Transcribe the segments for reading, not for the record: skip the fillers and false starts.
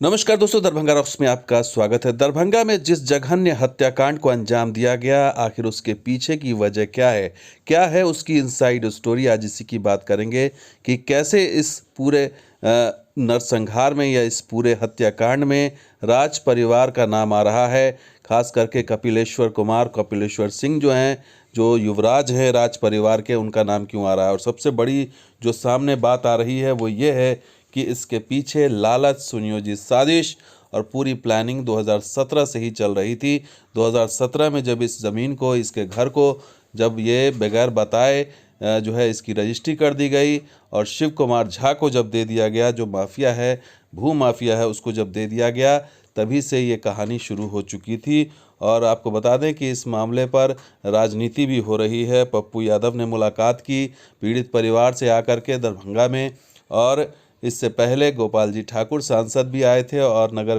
नमस्कार दोस्तों, दरभंगा रॉक्स में आपका स्वागत है। दरभंगा में जिस जघन्य हत्याकांड को अंजाम दिया गया, आखिर उसके पीछे की वजह क्या है उसकी इनसाइड स्टोरी। आज इसी की बात करेंगे कि कैसे इस पूरे नरसंहार में या इस पूरे हत्याकांड में राज परिवार का नाम आ रहा है। खास करके कपिलेश्वर सिंह जो हैं, जो युवराज हैं राज परिवार के, उनका नाम क्यों आ रहा है। और सबसे बड़ी जो सामने बात आ रही है वो ये है कि इसके पीछे लालच, सुनियोजित साजिश और पूरी प्लानिंग 2017 से ही चल रही थी। 2017 में जब इस ज़मीन को, इसके घर को, जब ये बगैर बताए जो है इसकी रजिस्ट्री कर दी गई और शिव कुमार झा को जब दे दिया गया, जो माफिया है, भू माफिया है, उसको जब दे दिया गया, तभी से ये कहानी शुरू हो चुकी थी। और आपको बता दें कि इस मामले पर राजनीति भी हो रही है। पप्पू यादव ने मुलाकात की पीड़ित परिवार से आकर के दरभंगा में, और इससे पहले गोपाल जी ठाकुर सांसद भी आए थे और नगर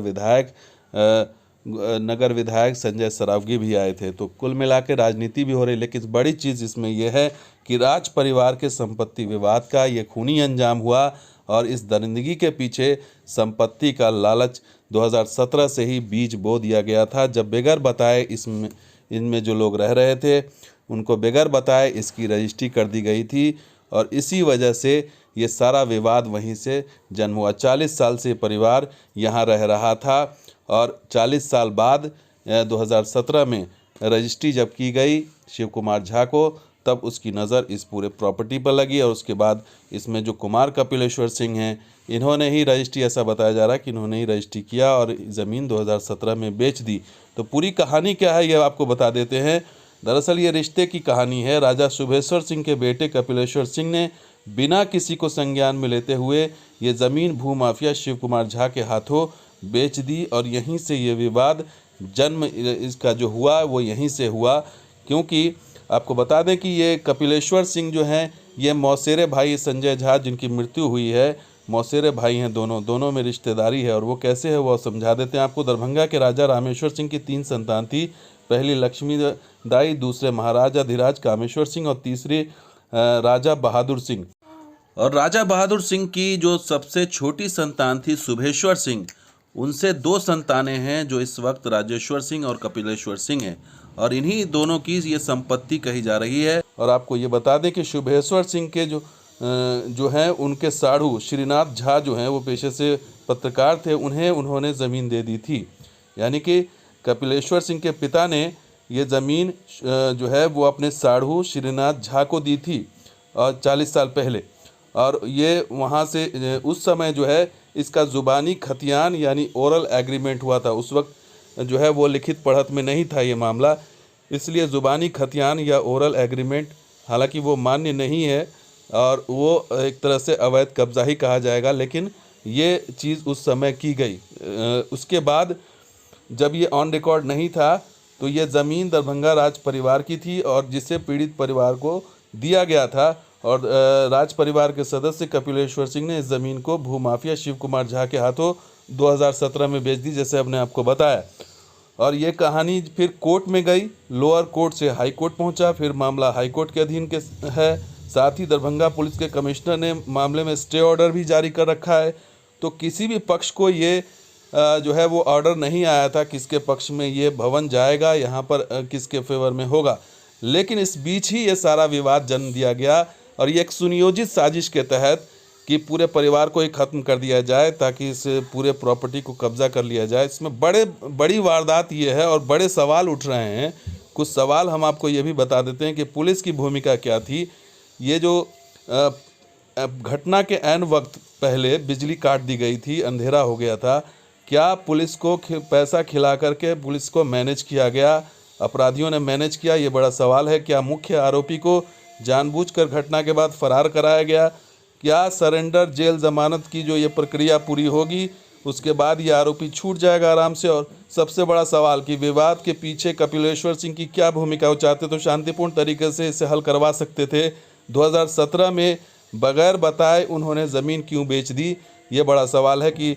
विधायक संजय सरावगी भी आए थे। तो कुल मिला के राजनीति भी हो रही, लेकिन बड़ी चीज़ इसमें यह है कि राज परिवार के संपत्ति विवाद का ये खूनी अंजाम हुआ। और इस दरिंदगी के पीछे संपत्ति का लालच 2017 से ही बीज बो दिया गया था, जब बगैर बताए इनमें जो लोग रह रहे थे उनको बगैर बताए इसकी रजिस्ट्री कर दी गई थी। और इसी वजह से ये सारा विवाद वहीं से जन्म हुआ। 40 साल से परिवार यहाँ रह रहा था और 40 साल बाद 2017 में रजिस्ट्री जब की गई शिव कुमार झा को, तब उसकी नज़र इस पूरे प्रॉपर्टी पर लगी। और उसके बाद इसमें जो कुमार कपिलेश्वर सिंह हैं, इन्होंने ही रजिस्ट्री, ऐसा बताया जा रहा है कि इन्होंने ही रजिस्ट्री किया और ज़मीन 2017 में बेच दी। तो पूरी कहानी क्या है ये आपको बता देते हैं। दरअसल ये रिश्ते की कहानी है। राजा शुभेश्वर सिंह के बेटे कपिलेश्वर सिंह ने बिना किसी को संज्ञान में लेते हुए ये ज़मीन भू माफिया शिव कुमार झा के हाथों बेच दी। और यहीं से ये विवाद जन्म इसका जो हुआ वो यहीं से हुआ, क्योंकि आपको बता दें कि ये कपिलेश्वर सिंह जो हैं, ये मौसेरे भाई संजय झा जिनकी मृत्यु हुई है, मौसेरे भाई हैं, दोनों में रिश्तेदारी है। और वो कैसे है वो समझा देते हैं आपको। दरभंगा के राजा रामेश्वर सिंह की 3 संतान थी। पहली लक्ष्मी दाई, दूसरे महाराजा धीराज कामेश्वर सिंह और तीसरी राजा बहादुर सिंह। और राजा बहादुर सिंह की जो सबसे छोटी संतान थी शुभेश्वर सिंह, उनसे 2 संतानें हैं जो इस वक्त राजेश्वर सिंह और कपिलेश्वर सिंह हैं। और इन्हीं दोनों की ये संपत्ति कही जा रही है। और आपको ये बता दें कि शुभेश्वर सिंह के जो हैं, उनके साढ़ू श्रीनाथ झा जो हैं, वो पेशे से पत्रकार थे, उन्होंने ज़मीन दे दी थी। यानी कि कपिलेश्वर सिंह के पिता ने ये ज़मीन जो है वो अपने साढ़ू श्रीनाथ झा को दी थी और 40 साल पहले। और ये वहाँ से उस समय जो है इसका ज़ुबानी खतियान यानी ओरल एग्रीमेंट हुआ था। उस वक्त जो है वो लिखित पढ़त में नहीं था ये मामला, इसलिए ज़ुबानी खतियान या ओरल एग्रीमेंट, हालांकि वो मान्य नहीं है और वो एक तरह से अवैध कब्जा ही कहा जाएगा, लेकिन ये चीज़ उस समय की गई। उसके बाद जब ये ऑन रिकॉर्ड नहीं था तो ये ज़मीन दरभंगा राज परिवार की थी और जिसे पीड़ित परिवार को दिया गया था। और राज परिवार के सदस्य कपिलेश्वर सिंह ने इस ज़मीन को भूमाफिया शिव कुमार झा के हाथों 2017 में बेच दी, जैसे हमने आपको बताया। और ये कहानी फिर कोर्ट में गई, लोअर कोर्ट से हाई कोर्ट पहुंचा, फिर मामला हाई कोर्ट के अधीन के है। साथ ही दरभंगा पुलिस के कमिश्नर ने मामले में स्टे ऑर्डर भी जारी कर रखा है। तो किसी भी पक्ष को ये जो है वो ऑर्डर नहीं आया था किसके पक्ष में ये भवन जाएगा, यहाँ पर किसके फेवर में होगा। लेकिन इस बीच ही ये सारा विवाद जन्म दिया गया और ये एक सुनियोजित साजिश के तहत कि पूरे परिवार को ही ख़त्म कर दिया जाए ताकि इस पूरे प्रॉपर्टी को कब्जा कर लिया जाए। इसमें बड़ी वारदात ये है और बड़े सवाल उठ रहे हैं। कुछ सवाल हम आपको ये भी बता देते हैं कि पुलिस की भूमिका क्या थी। ये जो घटना के ऐन वक्त पहले बिजली काट दी गई थी, अंधेरा हो गया था, क्या पुलिस को पैसा खिला करके पुलिस को मैनेज किया गया, अपराधियों ने मैनेज किया, ये बड़ा सवाल है। क्या मुख्य आरोपी को जानबूझकर घटना के बाद फरार कराया गया, क्या सरेंडर जेल जमानत की जो ये प्रक्रिया पूरी होगी उसके बाद ये आरोपी छूट जाएगा आराम से। और सबसे बड़ा सवाल कि विवाद के पीछे कपिलेश्वर सिंह की क्या भूमिका, वो चाहते तो शांतिपूर्ण तरीके से इसे हल करवा सकते थे। 2017 में बगैर बताए उन्होंने ज़मीन क्यों बेच दी, ये बड़ा सवाल है कि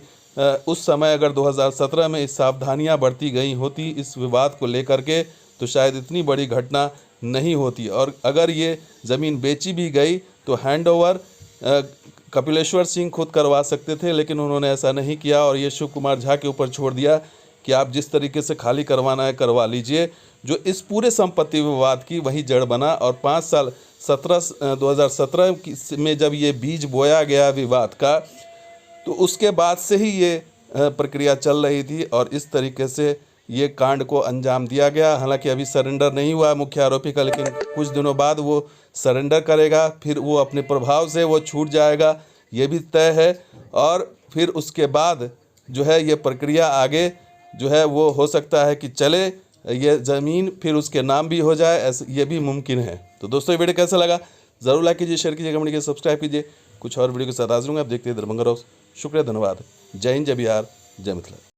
उस समय अगर 2017 में इस सावधानियां बरती गई होती इस विवाद को लेकर के, तो शायद इतनी बड़ी घटना नहीं होती। और अगर ये ज़मीन बेची भी गई तो हैंड ओवर कपिलेश्वर सिंह खुद करवा सकते थे, लेकिन उन्होंने ऐसा नहीं किया और ये शिव कुमार झा के ऊपर छोड़ दिया कि आप जिस तरीके से खाली करवाना है करवा लीजिए। जो इस पूरे संपत्ति विवाद की वही जड़ बना और 5 साल 2017 में जब ये बीज बोया गया विवाद का, तो उसके बाद से ही ये प्रक्रिया चल रही थी और इस तरीके से ये कांड को अंजाम दिया गया। हालांकि अभी सरेंडर नहीं हुआ मुख्य आरोपी का, लेकिन कुछ दिनों बाद वो सरेंडर करेगा, फिर वो अपने प्रभाव से वो छूट जाएगा, ये भी तय है। और फिर उसके बाद जो है ये प्रक्रिया आगे जो है वो हो सकता है कि चले, ये ज़मीन फिर उसके नाम भी हो जाए, ऐसे ये भी मुमकिन है। तो दोस्तों ये वीडियो कैसा लगा ज़रूर लाइक कीजिए, शेयर कीजिए, कमेंट कीजिए, सब्सक्राइब कीजिए। कुछ और वीडियो के साथ हाजिर होंगे, आप देखते हैं दरभंगा रॉक्स। शुक्रिया, धन्यवाद। जय हिंद, जय बिहार, जय मिथिला।